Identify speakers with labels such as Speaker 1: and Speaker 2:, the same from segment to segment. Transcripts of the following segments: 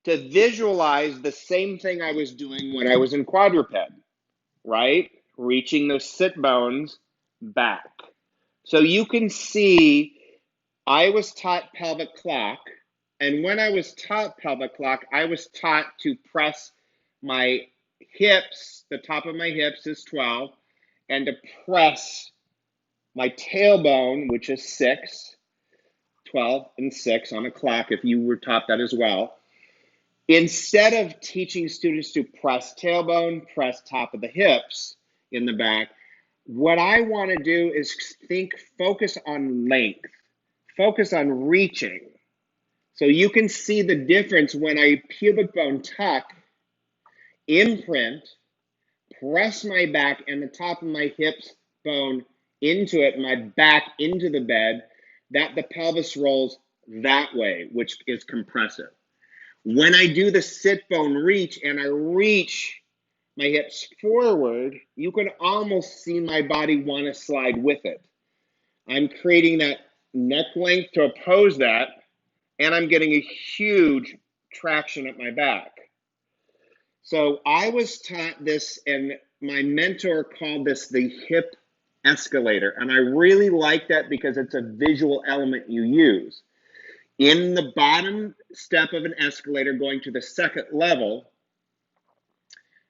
Speaker 1: to visualize the same thing I was doing when I was in quadruped, right? Reaching those sit bones back. So you can see I was taught pelvic clock, and when I was taught pelvic clock, I was taught to press my hips, the top of my hips is 12, and to press my tailbone, which is 6, 12 and 6 on a clock, if you were taught that as well. Instead of teaching students to press tailbone, press top of the hips in the back, what I want to do is focus on length, focus on reaching. So you can see the difference when I pubic bone tuck, imprint, press my back and the top of my hips bone into it, my back into the bed, that the pelvis rolls that way, which is compressive. When I do the sit bone reach and I reach my hips forward, you can almost see my body want to slide with it. I'm creating that neck length to oppose that, and I'm getting a huge traction at my back. So I was taught this, and my mentor called this the hip escalator. And I really like that because it's a visual element you use. In the bottom step of an escalator going to the second level,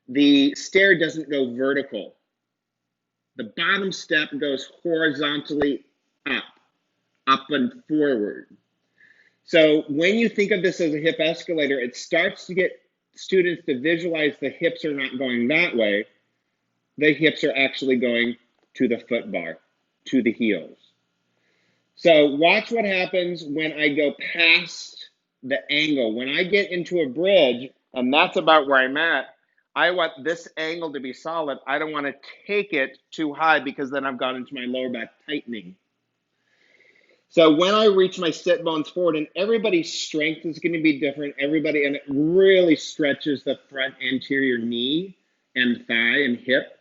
Speaker 1: the stair doesn't go vertical. The bottom step goes horizontally up and forward. So when you think of this as a hip escalator, it starts to get students to visualize the hips are not going that way. The hips are actually going to the foot bar, to the heels. So watch what happens when I go past the angle. When I get into a bridge, and that's about where I'm at, I want this angle to be solid. I don't want to take it too high because then I've gone into my lower back tightening. So when I reach my sit bones forward, and everybody's strength is going to be different, and it really stretches the front anterior knee and thigh and hip.